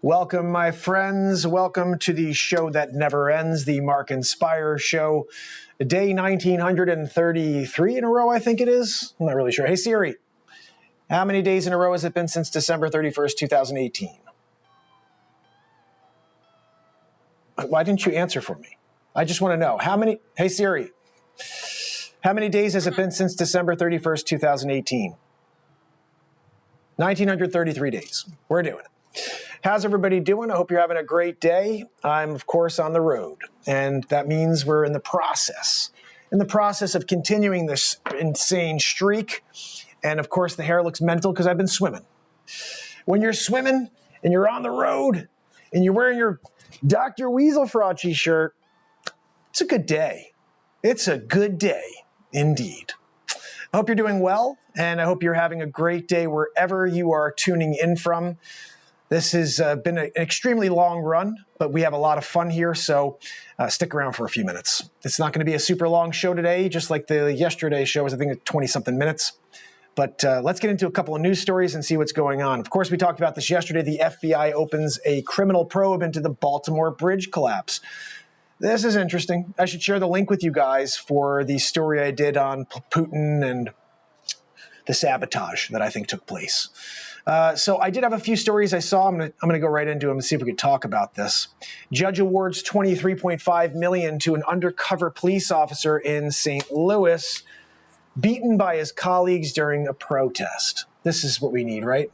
Welcome, my friends. Welcome to the show that never ends, the MarkinsPires show. Day 1933 in a row, I think it is. I'm not really sure. Hey, Siri, how many days in a row has it been since December 31st, 2018? Why didn't you answer for me? I just want to know. Hey, Siri, how many days has it been since December 31st, 2018? 1933 days. We're doing it. How's everybody doing? I hope you're having a great day. I'm, of course, on the road, and that means we're in the process of continuing this insane streak. And, of course, the hair looks mental because I've been swimming. When you're swimming and you're on the road and you're wearing your Dr. Weasel Frauchi shirt, it's a good day. It's a good day, indeed. I hope you're doing well, and I hope you're having a great day wherever you are tuning in from. This has been an extremely long run, but we have a lot of fun here, so stick around for a few minutes. It's not going to be a super long show today, just like the yesterday show was, I think, 20-something minutes. But let's get into a couple of news stories and see what's going on. Of course, we talked about this yesterday. The FBI opens a criminal probe into the Baltimore bridge collapse. This is interesting. I should share the link with you guys for the story I did on Putin and the sabotage that I think took place. So I did have a few stories I saw. I'm gonna go right into them and see if we could talk about this. Judge awards $23.5 million to an undercover police officer in St. Louis, beaten by his colleagues during a protest. This is what we need, right?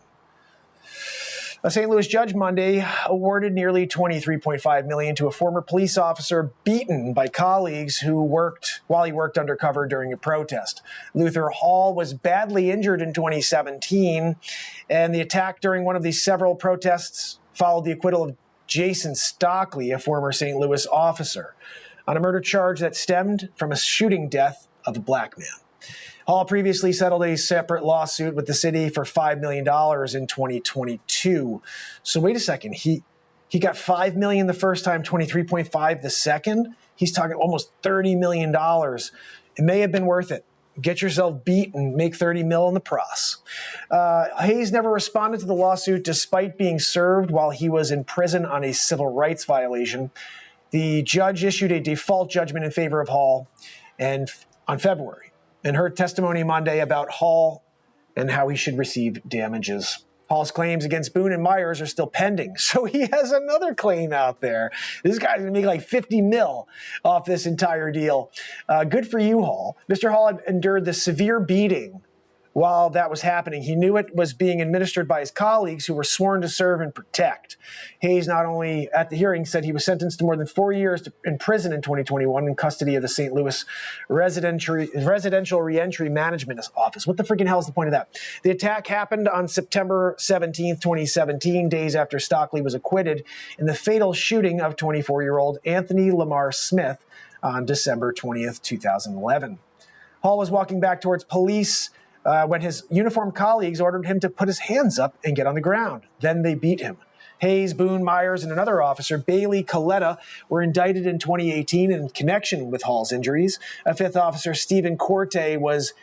A St. Louis judge Monday awarded nearly $23.5 million to a former police officer beaten by colleagues who worked undercover during a protest. Luther Hall was badly injured in 2017, and the attack during one of these several protests followed the acquittal of Jason Stockley, a former St. Louis officer, on a murder charge that stemmed from a shooting death of a black man. Hall previously settled a separate lawsuit with the city for $5 million in 2022. So wait a second, he got $5 million the first time, 23.5 the second. He's talking almost $30 million. It may have been worth it. Get yourself beat and make 30 mil in the pros. Hayes never responded to the lawsuit despite being served while he was in prison on a civil rights violation. The judge issued a default judgment in favor of Hall on February, and heard testimony Monday about Hall and how he should receive damages. Hall's claims against Boone and Myers are still pending, so he has another claim out there. This guy's going to make like 50 mil off this entire deal. Good for you, Hall. Mr. Hall had endured the severe beating while that was happening. He knew it was being administered by his colleagues who were sworn to serve and protect. Hayes, not only at the hearing, said he was sentenced to more than 4 years in prison in 2021 in custody of the St. Louis Residential Reentry Management Office. What the freaking hell is the point of that? The attack happened on September 17th, 2017, days after Stockley was acquitted in the fatal shooting of 24-year-old Anthony Lamar Smith on December 20th, 2011. Hall was walking back towards police when his uniformed colleagues ordered him to put his hands up and get on the ground. Then they beat him. Hayes, Boone, Myers, and another officer, Bailey Coletta, were indicted in 2018 in connection with Hall's injuries. A fifth officer, Stephen Corte, was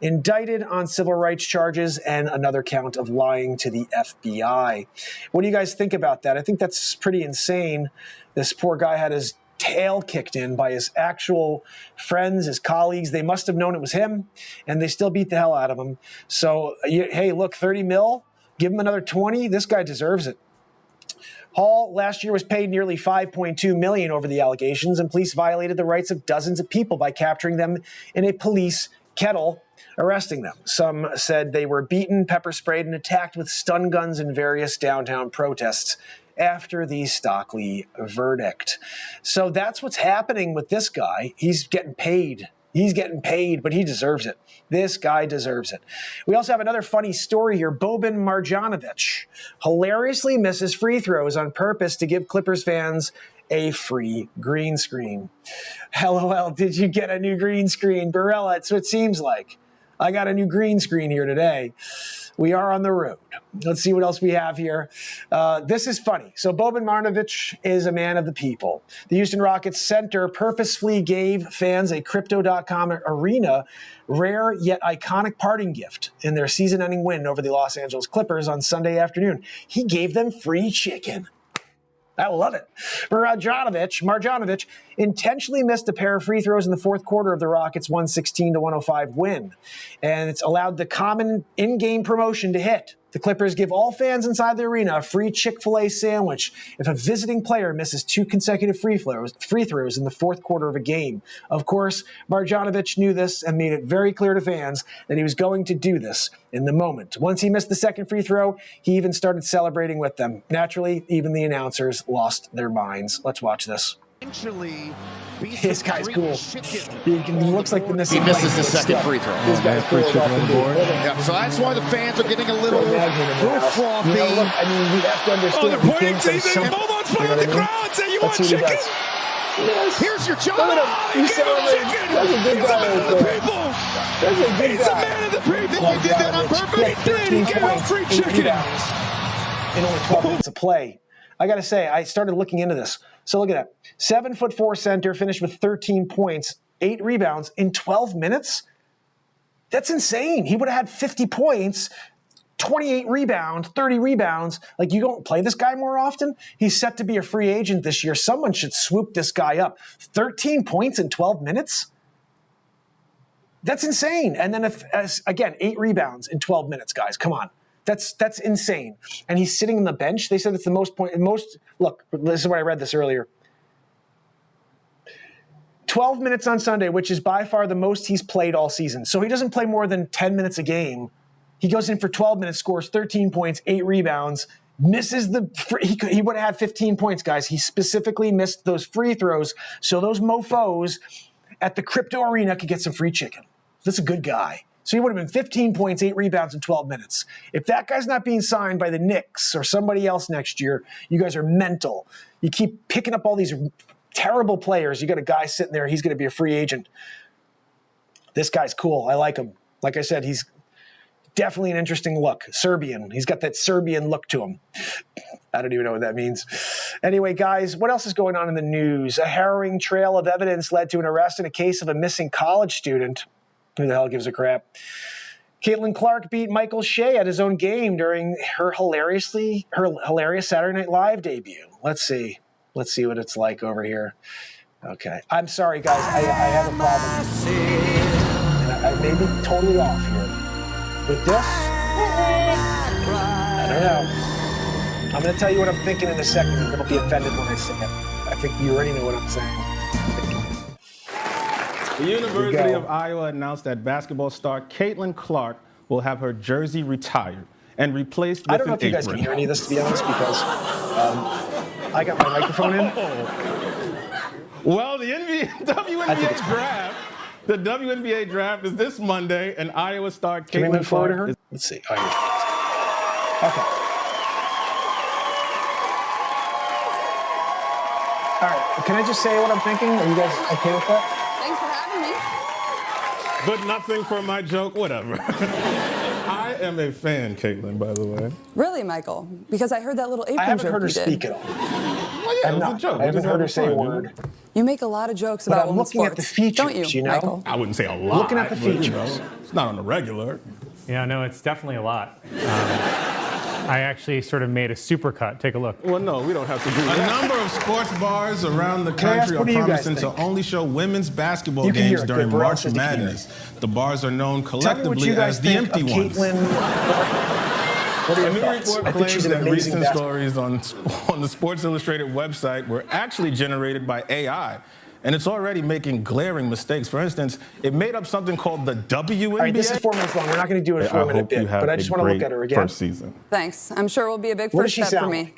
indicted on civil rights charges and another count of lying to the FBI. What do you guys think about that? I think that's pretty insane. This poor guy had his tail kicked in by his actual friends, his colleagues. They must have known it was him, and they still beat the hell out of him. So, hey, look, 30 mil, give him another 20. This guy deserves it. Hall last year was paid nearly $5.2 million over the allegations, and police violated the rights of dozens of people by capturing them in a police kettle, arresting them. Some said they were beaten, pepper sprayed, and attacked with stun guns in various downtown protests after the Stockley verdict. So that's what's happening with this guy. He's getting paid. He's getting paid, but he deserves it. This guy deserves it. We also have another funny story here. Boban Marjanovic hilariously misses free throws on purpose to give Clippers fans a free green screen. LOL, did you get a new green screen? Barella, it's what it seems like. I got a new green screen here today. we are on the road. Let's see what else we have here. This is funny. So Boban Marjanovic is a man of the people. The Houston Rockets center purposefully gave fans a Crypto.com arena rare yet iconic parting gift in their season-ending win over the Los Angeles Clippers on Sunday afternoon. He gave them free chicken. I love it. Marjanovic intentionally missed a pair of free throws in the fourth quarter of the Rockets' 116-105 win, and it's allowed the common in-game promotion to hit. The Clippers give all fans inside the arena a free Chick-fil-A sandwich if a visiting player misses 2 consecutive free throws in the fourth quarter of a game. Of course, Marjanovic knew this and made it very clear to fans that he was going to do this in the moment. Once he missed the second free throw, he even started celebrating with them. Naturally, even the announcers lost their minds. Let's watch this. This guy's cool. He looks like the missing. He misses the second free throw. This guy's cool. Yeah, so that's why the fans are getting a little frothy. You know, look, I mean, we have to understand. They're pointing to Boban's playing the crowd. Say you want chicken. Yes. Here's your job. Look at him. He's celebrating. That's a good guy. That's a good He's guy. a man of the people. You did that on purpose. He did. He gave out free chicken. In only 12 minutes of play. I got to say, I started looking into this. So look at that. 7'4" center finished with 13 points, 8 rebounds in 12 minutes. That's insane. He would have had 50 points, 28 rebounds, 30 rebounds. Like, you don't play this guy more often? He's set to be a free agent this year. Someone should swoop this guy up. 13 points in 12 minutes? That's insane. And then, again, 8 rebounds in 12 minutes, guys. Come on. That's insane. And he's sitting on the bench. They said it's the most look, this is why I read this earlier. 12 minutes on Sunday, which is by far the most he's played all season. So he doesn't play more than 10 minutes a game. He goes in for 12 minutes, scores 13 points, 8 rebounds, misses he would have had 15 points, guys. He specifically missed those free throws so those mofos at the crypto arena could get some free chicken. That's a good guy. So he would have been 15 points, 8 rebounds in 12 minutes. If that guy's not being signed by the Knicks or somebody else next year, you guys are mental. You keep picking up all these terrible players. You got a guy sitting there. He's going to be a free agent. This guy's cool. I like him. Like I said, he's definitely an interesting look. Serbian. He's got that Serbian look to him. I don't even know what that means. Anyway, guys, what else is going on in the news? A harrowing trail of evidence led to an arrest in a case of a missing college student. Who the hell gives a crap? Caitlin Clark beat Michael Shea at his own game during her hilarious Saturday Night Live debut. Let's see what it's like over here. Okay. I'm sorry, guys. I have a problem. And I may be totally off here. With this, I don't know. I'm going to tell you what I'm thinking in a second, and don't be offended when I say it. I think you already know what I'm saying. The University of Iowa announced that basketball star Caitlin Clark will have her jersey retired and replaced with an apron. I don't know if you guys can hear any of this, to be honest, because I got my microphone in. Well, the WNBA draft is this Monday, and Iowa star Caitlin Clark. Let's see. Oh, okay. All right. Can I just say what I'm thinking? Are you guys okay with that? Thanks for having me. But nothing for my joke, whatever. I am a fan, Caitlin, by the way. Really, Michael? Because I heard that little apron joke. I haven't heard her speak at all. Well, yeah, it was a joke. I haven't heard her say a word. You make a lot of jokes about women's sports. But I'm looking at the features, don't you, know? Michael? I wouldn't say a lot. Looking at the features. You know, it's not on the regular. Yeah, no, it's definitely a lot. I actually sort of made a supercut. Take a look. Well, no, we don't have to do that. A number of sports bars around the country are promising to only show women's basketball games during March Madness. The bars are known collectively as the empty ones. A new report claims that recent stories on the Sports Illustrated website were actually generated by AI. And it's already making glaring mistakes. For instance, it made up something called the WNBA. All right, this is 4 minutes long. We're not going to do it in a 4-minute bit, but I just want to look at her again. First season. Thanks. I'm sure it will be a big first step for me.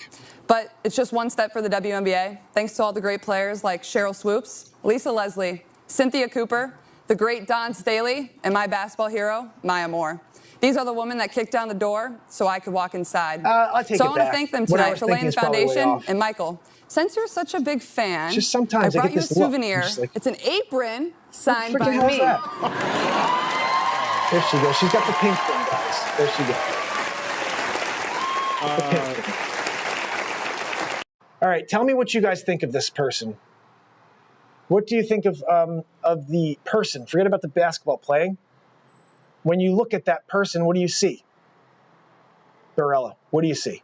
But it's just one step for the WNBA. Thanks to all the great players like Cheryl Swoops, Lisa Leslie, Cynthia Cooper, the great Dawn Staley, and my basketball hero, Maya Moore. These are the women that kicked down the door so I could walk inside. So I want to thank them tonight for laying the foundation. And Michael, since you're such a big fan, I brought you a souvenir. It's an apron signed by me. There she goes. She's got the pink thing, guys. There she goes. All right, tell me what you guys think of this person. What do you think of the person? Forget about the basketball playing. When you look at that person, what do you see? Barella, what do you see?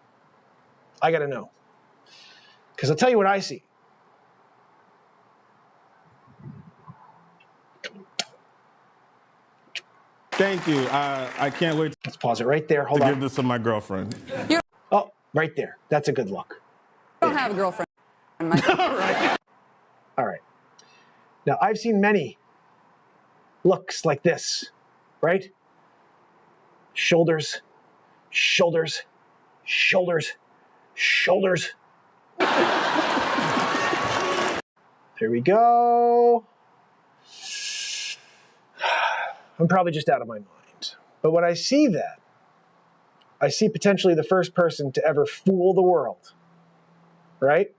I got to know. Because I'll tell you what I see. Thank you. I can't wait Let's pause it right there. Hold to on. give this to my girlfriend. Oh, right there. That's a good look. I don't have a girlfriend. Right. All right. Now, I've seen many looks like this, right? Shoulders, shoulders, shoulders, shoulders. There we go. I'm probably just out of my mind. But when I see that, I see potentially the first person to ever fool the world, right?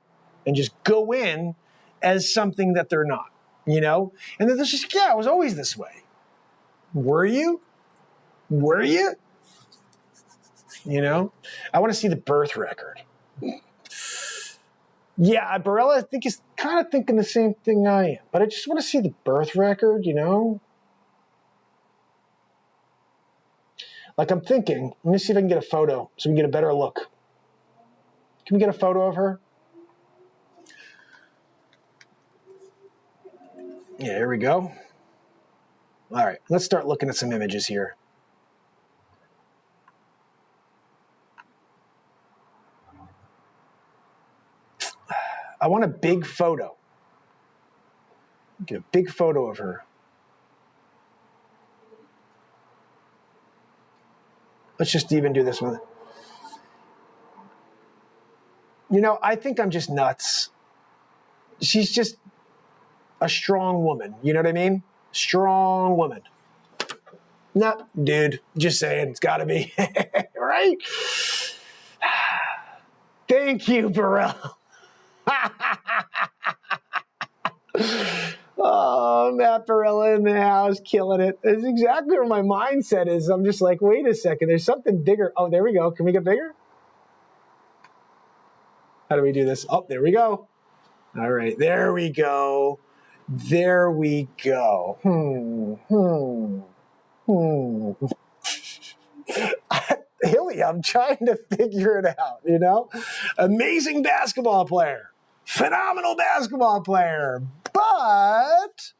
And just go in as something that they're not, you know? And then there's just, yeah, it was always this way. Were you? Were you? You know? I want to see the birth record. Yeah, Barella, I think he's kind of thinking the same thing I am. But I just want to see the birth record, you know? Like I'm thinking, let me see if I can get a photo so we can get a better look. Can we get a photo of her? Yeah, here we go. All right, let's start looking at some images here. I want a big photo. Get a big photo of her. Let's just even do this one. You know, I think I'm just nuts. She's just a strong woman. You know what I mean? Strong woman. No, dude, just saying, it's got to be. Right? Thank you, Burrell. Oh, Matt Barella in the house, killing it. That's exactly where my mindset is. I'm just like, wait a second, there's something bigger. Oh, there we go. Can we get bigger? How do we do this? Oh, there we go. All right, there we go. There we go. Hilly, I'm trying to figure it out, you know? Amazing basketball player. Phenomenal basketball player. But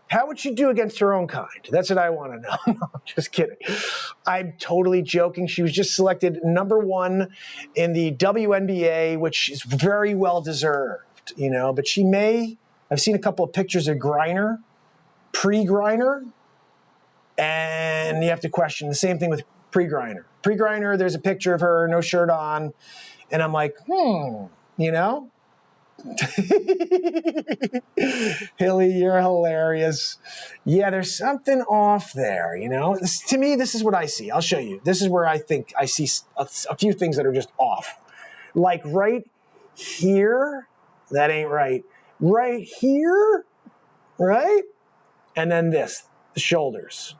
how would she do against her own kind? That's what I want to know. No, just kidding. I'm totally joking. She was just selected #1 in the WNBA, which is very well deserved, you know. But she may, I've seen a couple of pictures of Griner, pre-Griner, and you have to question the same thing with pre-Griner. Pre-Griner, there's a picture of her, no shirt on, and I'm like, you know? Hilly, you're hilarious. Yeah, there's something off there, you know? To me, this is what I see. I'll show you. This is where I think I see a few things that are just off. Like right here, that ain't right. Right here, right? And then this, the shoulders,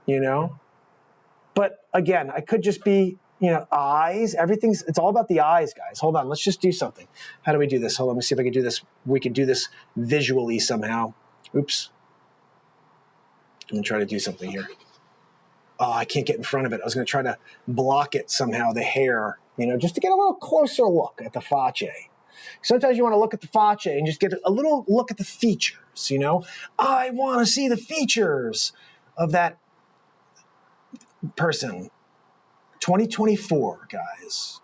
you know? But again, I could just be, you know, eyes, it's all about the eyes, guys. Hold on, let's just do something. How do we do this? Hold on, let me see if I can do this. We can do this visually somehow. Oops. I'm gonna try to do something here. Oh, I can't get in front of it. I was gonna try to block it somehow, the hair, you know, just to get a little closer look at the face. Sometimes you want to look at the face and just get a little look at the features, you know? I want to see the features of that person. 2024, guys.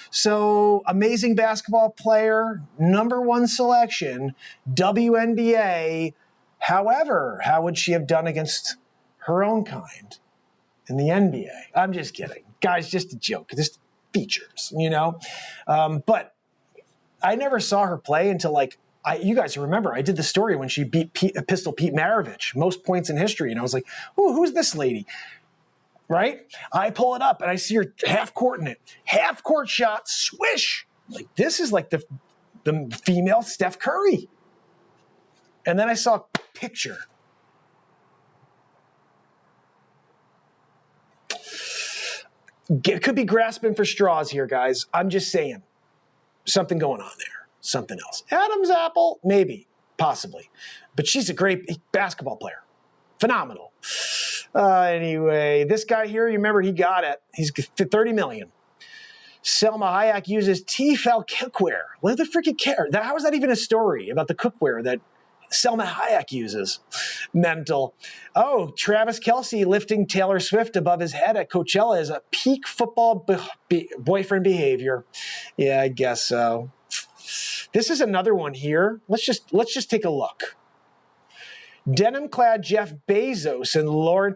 So, amazing basketball player, #1 selection, WNBA. However, how would she have done against her own kind in the NBA? I'm just kidding. Guys, just a joke. Just features, you know? But I never saw her play until, like, you guys remember, I did the story when she beat Pistol Pete Maravich, most points in history, and I was like, ooh, who's this lady? Right? I pull it up and I see her half court in it. Half court shot, swish. Like, this is like the female Steph Curry. And then I saw a picture. Could be grasping for straws here, guys. I'm just saying. Something going on there. Something else. Adam's apple? Maybe. Possibly. But she's a great basketball player. Phenomenal. Anyway, this guy here, you remember he got it. He's $30 million. Selma Hayek uses Tefal cookware. What the freaking care? How is that even a story about the cookware that Selma Hayek uses? Mental. Oh, Travis Kelce lifting Taylor Swift above his head at Coachella is a peak football boyfriend behavior. Yeah, I guess so. This is another one here. Let's just take a look. Denim-clad Jeff Bezos and Lauren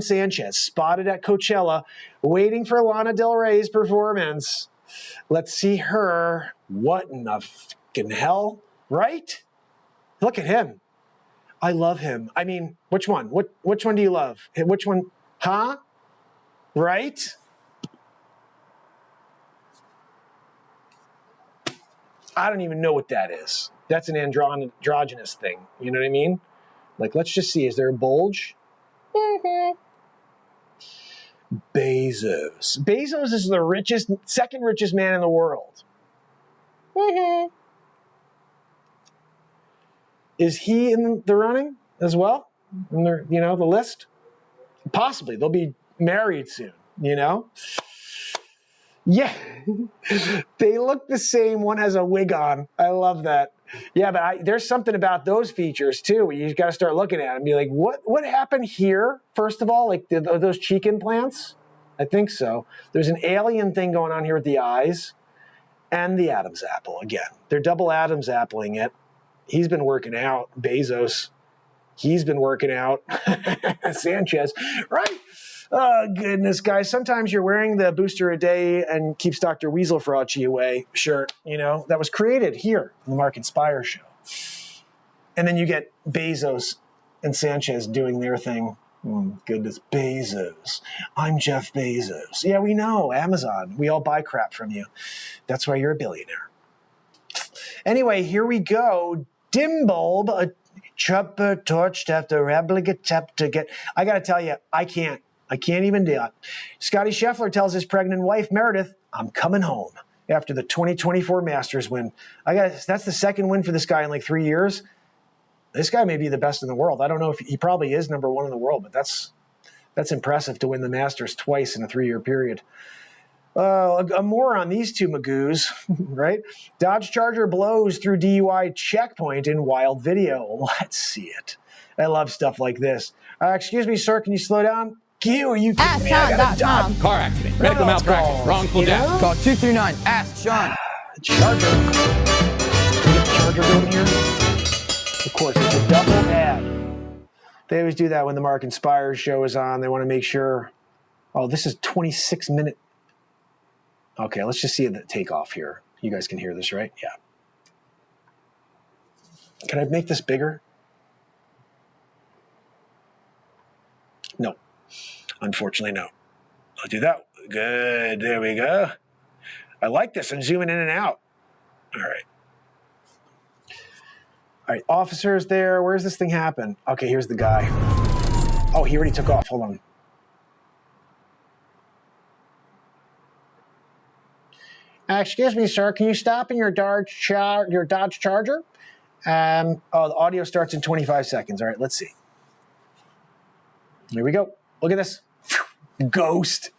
Sanchez spotted at Coachella waiting for Lana Del Rey's performance. Let's see her. What in the fucking hell, right? Look at him. I love him. I mean, which one? Which one do you love? Which one? Huh? Right? I don't even know what that is. That's an androgynous thing. You know what I mean? Like, let's just see. Is there a bulge? Mm-hmm. Bezos. Bezos is the second richest man in the world. Mm-hmm. Is he in the running as well? In the, the list? Possibly. They'll be married soon, Yeah. They look the same. One has a wig on. I love that. Yeah, but there's something about those features, too. You got to start looking at them and be like, what happened here, first of all? Like, those cheek implants? I think so. There's an alien thing going on here with the eyes and the Adam's apple again. They're double Adam's appling it. He's been working out. Bezos. He's been working out. Sanchez. Right? Oh, goodness, guys. Sometimes you're wearing the Booster a Day and Keeps Dr. Weasel Frauchi away shirt, that was created here in the MarkinsPires show. And then you get Bezos and Sanchez doing their thing. Oh, goodness, Bezos. I'm Jeff Bezos. Yeah, we know. Amazon. We all buy crap from you. That's why you're a billionaire. Anyway, here we go. Dimbulb, a trapper torched after replica tap to get. I got to tell you, I can't even do it. Scotty Scheffler tells his pregnant wife, Meredith, I'm coming home after the 2024 Masters win. That's the second win for this guy in like 3 years. This guy may be the best in the world. I don't know if he probably is number one in the world, but that's impressive to win the Masters twice in a 3-year period. More on these two magoos, right? Dodge Charger blows through DUI checkpoint in wild video. Let's see it. I love stuff like this. Excuse me, sir, can you slow down? Q, are you kidding me? I got a Dodge. Car accident, medical malpractice, wrongful death. Call 239. Ask Sean. Charger. Can we get the Charger going here? Of course, it's a double ad. They always do that when the MarkinsPires show is on. They want to make sure. Oh, this is 26-minute. Okay, let's just see the takeoff here. You guys can hear this, right? Yeah. Can I make this bigger? No. Unfortunately, no. I'll do that. Good. There we go. I like this. I'm zooming in and out. All right. All right. Officers there. Where's this thing happen? Okay, here's the guy. Oh, he already took off. Hold on. Excuse me, sir. Can you stop in your Dodge Charger? The audio starts in 25 seconds. All right, let's see. Here we go. Look at this. Ghost.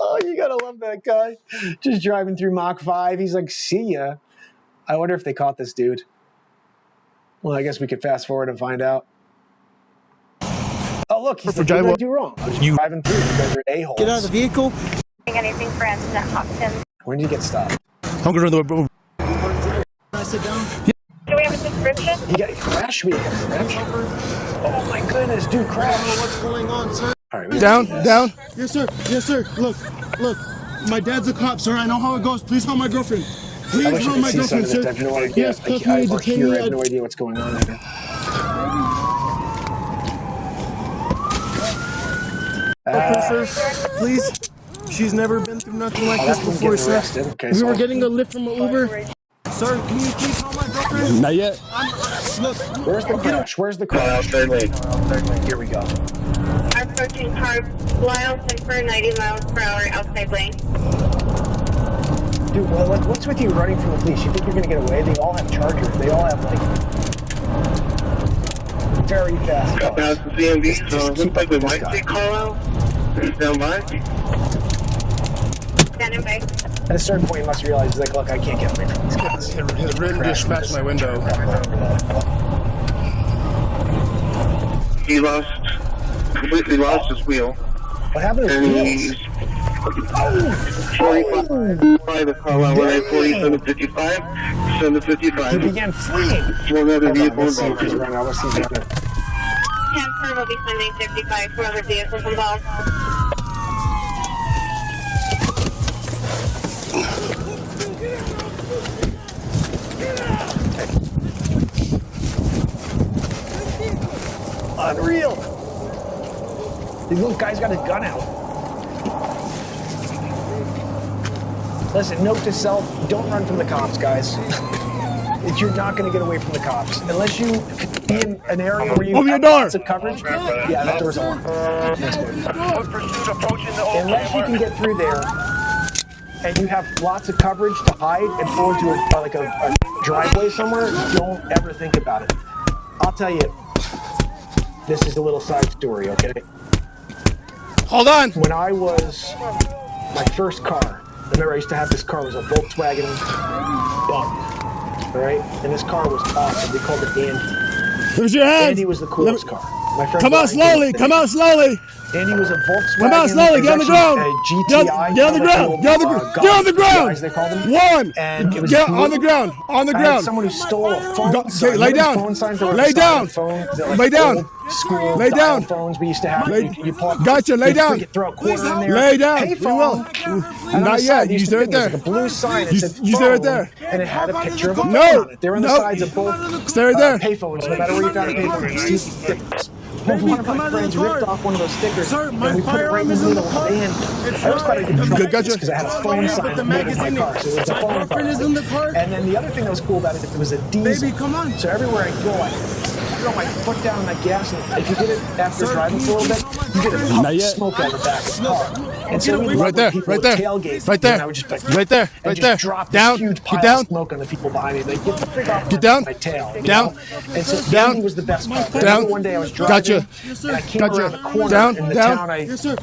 Oh, you gotta love that guy. Just driving through Mach 5. He's like, see ya. I wonder if they caught this dude. Well, I guess we could fast forward and find out. Oh, look, he's like, what did I do wrong? I was driving through. You guys are a-holes. Get out of the vehicle. Anything for Antoinette Hopkins? When did you get stopped? I'm going to the... Can I sit down? Do we have a description? He got crashed me. Oh my goodness, dude, crash. What's going on, sir? All right, down. Yes, sir. Look. My dad's a cop, sir. I know how it goes. Please help my girlfriend. Please help my girlfriend, sir. Yes, I have no idea what's going on here. Officer, please. She's never been through nothing like this before, sir. Okay, we were getting a lift from an Uber. Sir, can you please call my girlfriend? Not yet. Look, Where's the crash? Where's the crash? Third lane. Here we go. Approaching car, miles and for 90 miles per hour outside lane. Dude, well, like, what's with you running from the police? You think you're gonna get away? They all have chargers. They all have, like, very fast cars. That's the CMV, so it looks like we might see call out. Stand by. Standing by. At a certain point, you must realize, like, look, I can't get away from these guys. His rim just smashed my window. He completely lost his wheel. What happened to his wheels? 45 the call out, we're at 4755, 755. He began fleeing. One other vehicle Let's see if he's involved. running out. Let's see if he's running. 10-4 will be sending 55 for other vehicles involved. Unreal. This little guy's got his gun out. Listen, note to self, don't run from the cops, guys. You're not going to get away from the cops. Unless you be in an area where you have lots of coverage. Yeah, that door's on. Unless you can get through there and you have lots of coverage to hide and pull into a driveway somewhere, don't ever think about it. I'll tell you, this is a little side story, okay? Hold on. When I was my first car, I remember I used to have this car. It was a Volkswagen Bug, all right? And this car was awesome. We called it Dandy. Where's your hands? Dandy was the coolest car. My friend Come out slowly. Come out slowly. Dandy was a Volkswagen. Come out slowly. Get on the ground. GTI. Get on the ground. Get on the ground. Get on the ground. They called them. One. And it was Get on the ground. On the I had ground. someone who stole a phone. Lay down. Lay down. Lay down. School lay down. Phones we used to have. Gotcha. Lay down. Throw a quarter in there. Lay down. Hey, You will. Not yet. You stay right there. A blue sign. You stay right there. And it had a picture of a phone No. on it. They were on the sides of both Stay right there. payphones. No matter where you found a payphone, you see stickers. One of my friends ripped off one of those stickers, and we put it right in the middle of the van. I always thought I did because I had a phone sign in my car, so it was a phone car. And then the other thing that was cool about it, it was a diesel. Baby, come on. So everywhere I go, I throw my foot down on that gas, and if you did it after driving for a little bit, you get a puff of smoke out of the back of the car. And so we right there, right there, right there, right there, right there. Down, huge pile of smoke on the people behind me. They get the frig off Get down, my tail. down, and so down. was the best part. Down. One day I was driving. Gotcha. And I came around the corner Down, in the down. town I Yes, sir.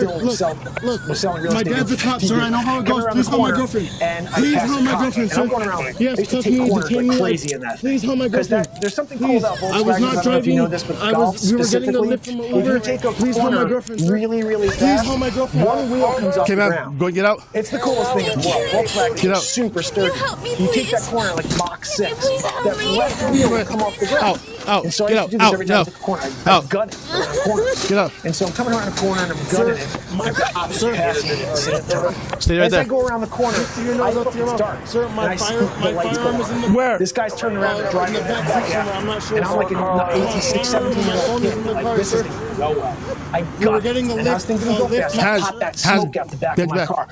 was selling real My estate. dad's a cop, sir. I know how it goes. Please hold my girlfriend. And Please hold my girlfriend, sir. I'm going around. Yes, I used to trust take me. corners Detain like me. crazy in that. Please hold my Because girlfriend. there's something cool about Volkswagen. I was not I don't know if you know driving. this, but We golf were getting a specifically, lift from if Uber. you take a Please hold my corner girlfriend, sir. really, really Please fast, hold my girlfriend. one wheel comes off the ground. Go get out. It's the coolest thing in the world. Volkswagen Get out. is super sturdy. You take that corner like Mach 6. That left wheel will come off the ground. Out. And so I Get used out. to do this every time I Out. took a corner. I Out. gut it around the corner. Get out. And so I'm coming around the corner and I'm gutting it. My cops are passing it at the same time. Stay right As there. I go around the corner, I look, it's dark. Sir, and my I see firearm the lights go is in on. the where? This guy's turning around and driving in the back back seat out. somewhere. I'm not sure. And I'm like an 86, 17-year-old kid. Like, this is go well. I got it. And I was thinking to go fast. I pop that smoke out the back of my car.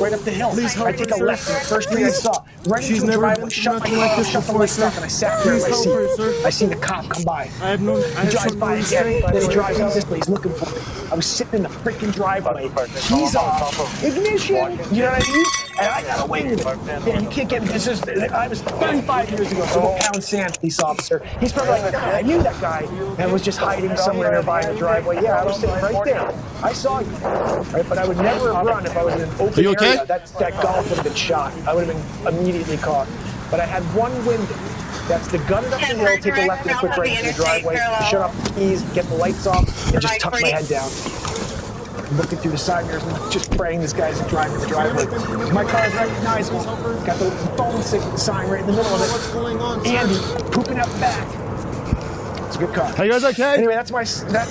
Right up the hill. I take a left in the first tree I saw. Right into the driveway, shut my car, shut the lights off, and I sat there in my seat. I see the cop come by. I have no. He drives by again, then he drives up this way, he's looking for me. I was sitting in the freaking driveway. He's off. Ignition! You know what I mean? And I got away with it. Yeah, you can't get me. I was 35 years ago, so pound sand police officer. He's probably like, God, I knew that guy and was just hiding somewhere nearby in the driveway. Yeah, I was sitting right there. I saw you. Right, but I would never have run if I was in an open area. That golf would have been shot. I would have been immediately caught. But I had one window. That's to gut it up the hill, take a left and a quick right into the driveway, shut off the keys, get the lights off, and just tuck my head down. I'm looking through the side mirrors and just praying this guy's driving the driveway. My car's recognized me. Got the phone sign right in the middle of it. What's going on, sir? Andy, pooping out the back. It's a good car. Are you guys okay? Anyway, that's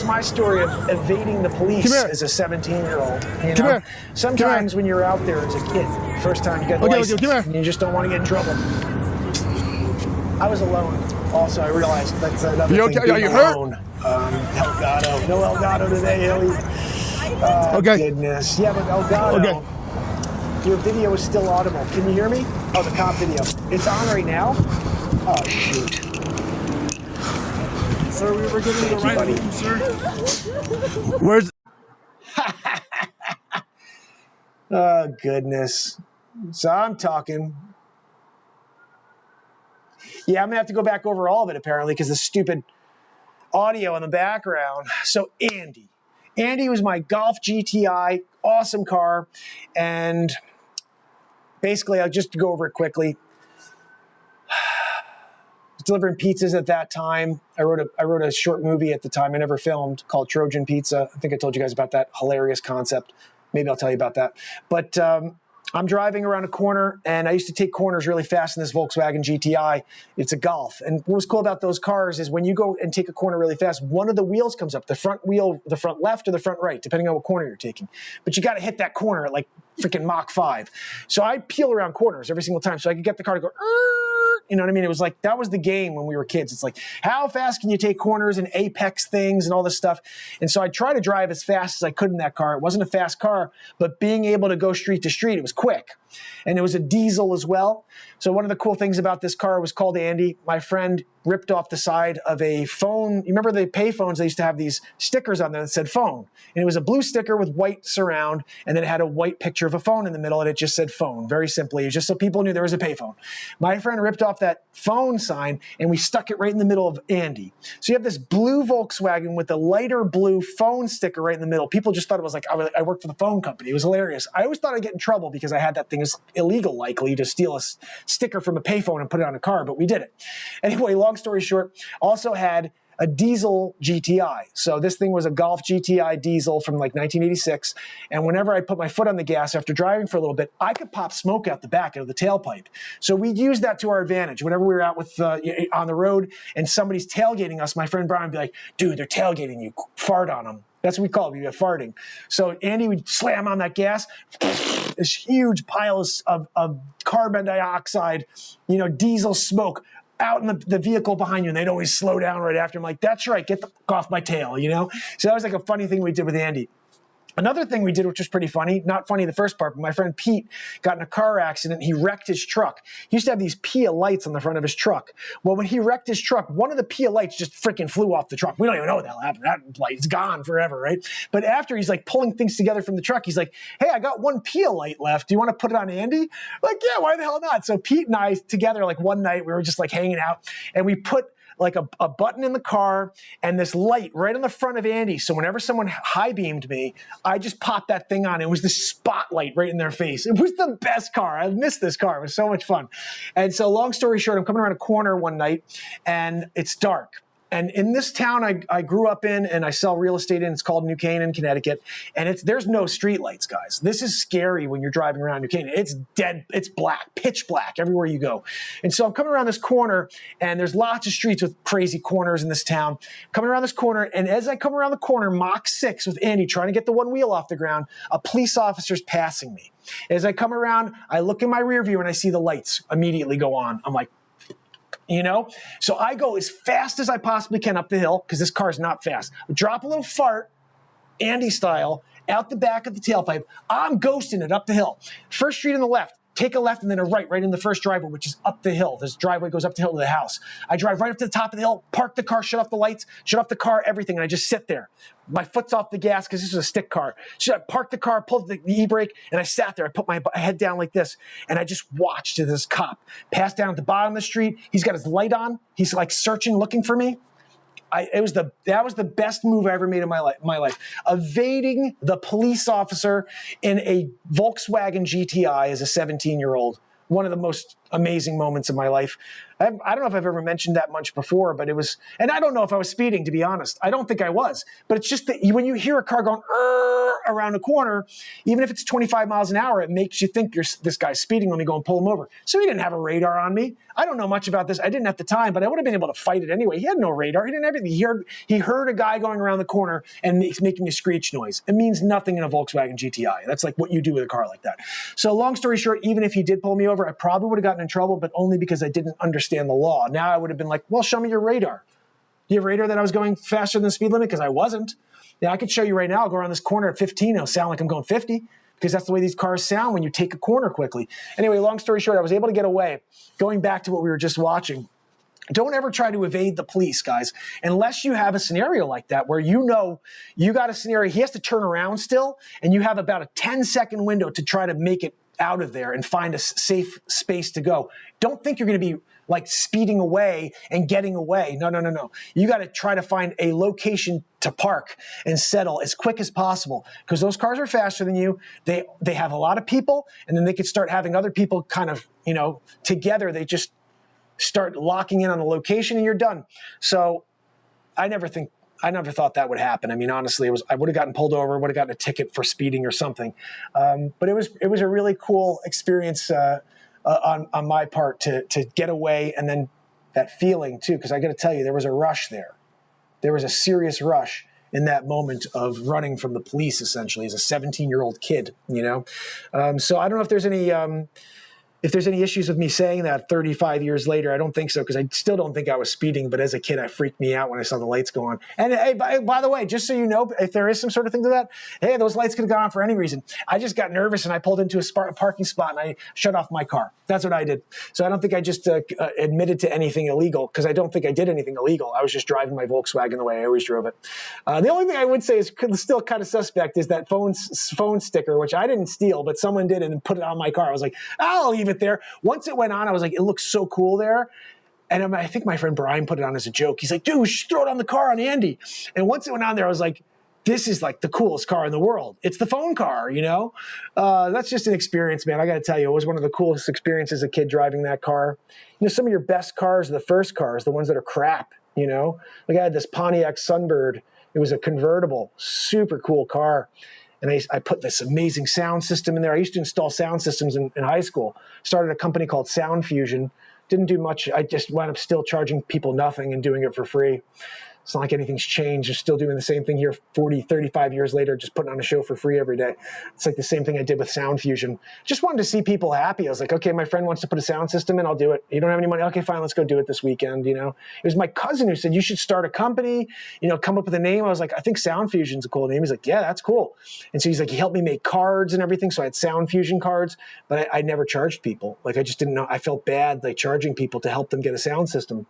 my story of evading the police as a 17-year-old. You know? Sometimes when you're out there as a kid, first time you get a license, and you just don't want to get in trouble. I was alone. Also, I realized that's another thing. Are you hurt? Elgato. No Elgato today, Hilly. Oh, goodness. Yeah, but Elgato. Your video is still audible. Can you hear me? Oh, the cop video. It's on right now? Oh, shoot. Sir, we were giving you the right home, sir. Where's... Oh, goodness. So I'm talking. Yeah, I'm going to have to go back over all of it, apparently, because the stupid audio in the background. So Andy. Andy was my Golf GTI, awesome car. And basically, I'll just go over it quickly. I was delivering pizzas at that time. I wrote a short movie at the time I never filmed called Trojan Pizza. I think I told you guys about that hilarious concept. Maybe I'll tell you about that. But I'm driving around a corner, and I used to take corners really fast in this Volkswagen GTI. It's a Golf. And what was cool about those cars is when you go and take a corner really fast, one of the wheels comes up, the front wheel, the front left or the front right, depending on what corner you're taking. But you got to hit that corner at like freaking Mach 5. So I peel around corners every single time so I could get the car to go, you know what I mean? It was like, that was the game when we were kids. It's like, how fast can you take corners and apex things and all this stuff? And so I tried to drive as fast as I could in that car. It wasn't a fast car, but being able to go street to street, it was quick. And it was a diesel as well. So one of the cool things about this car was called Andy. My friend ripped off the side of a phone. You remember the pay phones? They used to have these stickers on them that said phone. And it was a blue sticker with white surround. And then it had a white picture of a phone in the middle. And it just said phone, very simply. It was just so people knew there was a pay phone. My friend ripped off that phone sign and we stuck it right in the middle of Andy. So you have this blue Volkswagen with a lighter blue phone sticker right in the middle. People just thought it was like, I worked for the phone company. It was hilarious. I always thought I'd get in trouble because I had that thing. It's illegal, likely, to steal a sticker from a payphone and put it on a car, but we did it. Anyway, long story short, also had a diesel GTI. So this thing was a Golf GTI diesel from like 1986. And whenever I put my foot on the gas after driving for a little bit, I could pop smoke out the back of the tailpipe. So we used that to our advantage. Whenever we were out with on the road and somebody's tailgating us, my friend Brian would be like, dude, they're tailgating you, fart on them. That's what we call it. We get farting. So Andy would slam on that gas, this huge pile of carbon dioxide, diesel smoke out in the vehicle behind you, and they'd always slow down right after. I'm like, that's right, get the fuck off my tail, So that was like a funny thing we did with Andy. Another thing we did, which was pretty funny, not funny the first part, but my friend Pete got in a car accident. He wrecked his truck. He used to have these Pia lights on the front of his truck. Well, when he wrecked his truck, one of the Pia lights just freaking flew off the truck. We don't even know what the hell happened. That light's gone forever, right? But after he's like pulling things together from the truck, he's like, hey, I got one Pia light left. Do you want to put it on Andy? I'm like, yeah, why the hell not? So Pete and I together, like one night, we were just like hanging out, and we put like a button in the car and this light right on the front of Andy. So whenever someone high beamed me, I just popped that thing on. It was the spotlight right in their face. It was the best car. I missed this car. It was so much fun. And so long story short, I'm coming around a corner one night and it's dark. And in this town I grew up in and I sell real estate in, it's called New Canaan, Connecticut. And there's no streetlights, guys. This is scary when you're driving around New Canaan. It's dead. It's black, pitch black everywhere you go. And so I'm coming around this corner and there's lots of streets with crazy corners in this town. Coming around this corner, and as I come around the corner, Mach 6 with Andy trying to get the one wheel off the ground, a police officer's passing me. As I come around, I look in my rear view and I see the lights immediately go on. I'm like, So I go as fast as I possibly can up the hill because this car's not fast. Drop a little fart, Andy style, out the back of the tailpipe. I'm ghosting it up the hill. First street on the left. Take a left and then a right in the first driveway, which is up the hill. This driveway goes up the hill to the house. I drive right up to the top of the hill, park the car, shut off the lights, shut off the car, everything, and I just sit there. My foot's off the gas because this was a stick car. So I parked the car, pulled the e-brake, and I sat there. I put my head down like this, and I just watched as this cop passed down at the bottom of the street. He's got his light on. He's like searching, looking for me. That was the best move I ever made in my life. Evading the police officer in a Volkswagen GTI as a 17-year-old. One of the most amazing moments of my life. I don't know if I've ever mentioned that much before, but it was, and I don't know if I was speeding, to be honest. I don't think I was, but it's just that when you hear a car going around a corner, even if it's 25 miles an hour, it makes you think this guy's speeding. Let me go and pull him over. So he didn't have a radar on me. I don't know much about this. I didn't at the time, but I would have been able to fight it anyway. He had no radar. He didn't have anything. He heard a guy going around the corner and making a screech noise. It means nothing in a Volkswagen GTI. That's like what you do with a car like that. So long story short, even if he did pull me over, I probably would have gotten in trouble, but only because I didn't understand the law. Now I would have been like, well, show me your radar. Do you have radar that I was going faster than the speed limit? Because I wasn't. Yeah, I could show you right now. I'll go around this corner at 15. It'll sound like I'm going 50. because that's the way these cars sound when you take a corner quickly. Anyway, long story short, I was able to get away. Going back to what we were just watching, don't ever try to evade the police, guys, unless you have a scenario like that where you know you got a scenario, he has to turn around still, and you have about a 10-second window to try to make it out of there and find a safe space to go. Don't think you're going to be like speeding away and getting away. No. You got to try to find a location to park and settle as quick as possible, because those cars are faster than you. They have a lot of people, and then they could start having other people kind of, together. They just start locking in on the location and you're done. So I never thought that would happen. I mean, honestly, I would have gotten pulled over, would have gotten a ticket for speeding or something. But it was a really cool experience on my part to get away, and then that feeling too, because I got to tell you, there was a rush there. There was a serious rush in that moment of running from the police, essentially, as a 17-year-old kid, So I don't know if there's any issues with me saying that 35 years later. I don't think so, because I still don't think I was speeding. But as a kid, I freaked me out when I saw the lights go on. And hey, by the way, just so you know, if there is some sort of thing to that, hey, those lights could have gone on for any reason. I just got nervous and I pulled into a parking spot and I shut off my car. That's what I did. So I don't think I just admitted to anything illegal, because I don't think I did anything illegal. I was just driving my Volkswagen the way I always drove it. The only thing I would say is still kind of suspect is that phone sticker, which I didn't steal, but someone did and put it on my car. I was like, I'll leave it there. Once it went on, I was like, it looks so cool there. And I think my friend Brian put it on as a joke. He's like, dude, we should throw it on the car on Andy. And once it went on there, I was like, this is like the coolest car in the world. It's the phone car, That's just an experience, man. I got to tell you, it was one of the coolest experiences as a kid driving that car. Some of your best cars are the first cars, the ones that are crap, Like I had this Pontiac Sunbird. It was a convertible, super cool car. And I put this amazing sound system in there. I used to install sound systems in high school. Started a company called Sound Fusion. Didn't do much. I just wound up still charging people nothing and doing it for free. It's not like anything's changed. I'm still doing the same thing here 40, 35 years later, just putting on a show for free every day. It's like the same thing I did with Sound Fusion. Just wanted to see people happy. I was like, okay, my friend wants to put a sound system in, I'll do it. You don't have any money? Okay, fine, let's go do it this weekend, It was my cousin who said, you should start a company, come up with a name. I was like, I think Sound Fusion's a cool name. He's like, yeah, that's cool. And so he's like, he helped me make cards and everything. So I had Sound Fusion cards, but I never charged people. Like, I just didn't know. I felt bad, like, charging people to help them get a sound system.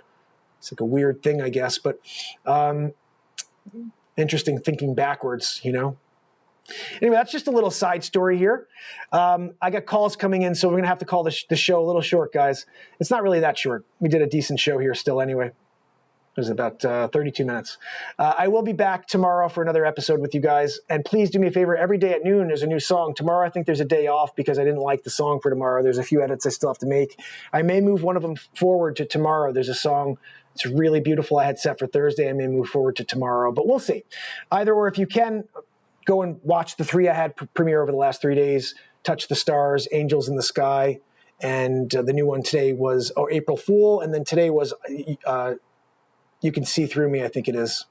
It's like a weird thing, I guess, but interesting thinking backwards, Anyway, that's just a little side story here. I got calls coming in, so we're going to have to call the show a little short, guys. It's not really that short. We did a decent show here still anyway. It was about 32 minutes. I will be back tomorrow for another episode with you guys. And please do me a favor. Every day at noon, there's a new song. Tomorrow, I think there's a day off because I didn't like the song for tomorrow. There's a few edits I still have to make. I may move one of them forward to tomorrow. There's a song. It's really beautiful. I had set for Thursday. I may move forward to tomorrow, but we'll see. Either or, if you can, go and watch the 3 I had premiere over the last 3 days. Touch the Stars, Angels in the Sky, and the new one today was April Fool, and then today was You Can See Through Me, I think it is.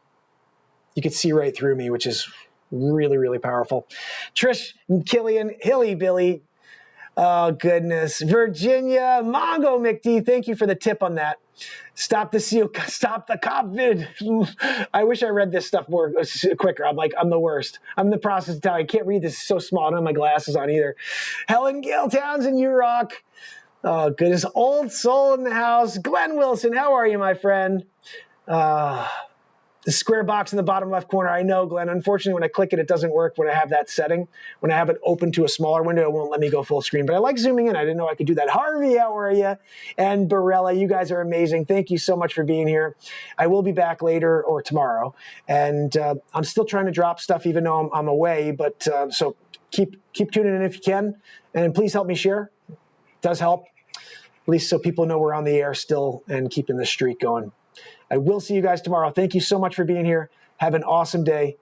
You can see right through me, which is really, really powerful. Trish and Killian, Hilly Billy, oh goodness, Virginia, Mongo McD, thank you for the tip on that. Stop the cop vid. I wish I read this stuff more quicker. I'm the worst. I'm in the process of telling. I can't read this. It's so small. I don't have my glasses on either. Helen Gale Townsend, you rock. Oh, goodness. Old soul in the house. Glenn Wilson, how are you, my friend? The square box in the bottom left corner. I know, Glenn. Unfortunately, when I click it, it doesn't work when I have that setting. When I have it open to a smaller window, it won't let me go full screen. But I like zooming in. I didn't know I could do that. Harvey, how are you? And Barella, you guys are amazing. Thank you so much for being here. I will be back later or tomorrow. And I'm still trying to drop stuff even though I'm away. But so keep tuning in if you can. And please help me share. It does help, at least so people know we're on the air still and keeping the streak going. I will see you guys tomorrow. Thank you so much for being here. Have an awesome day.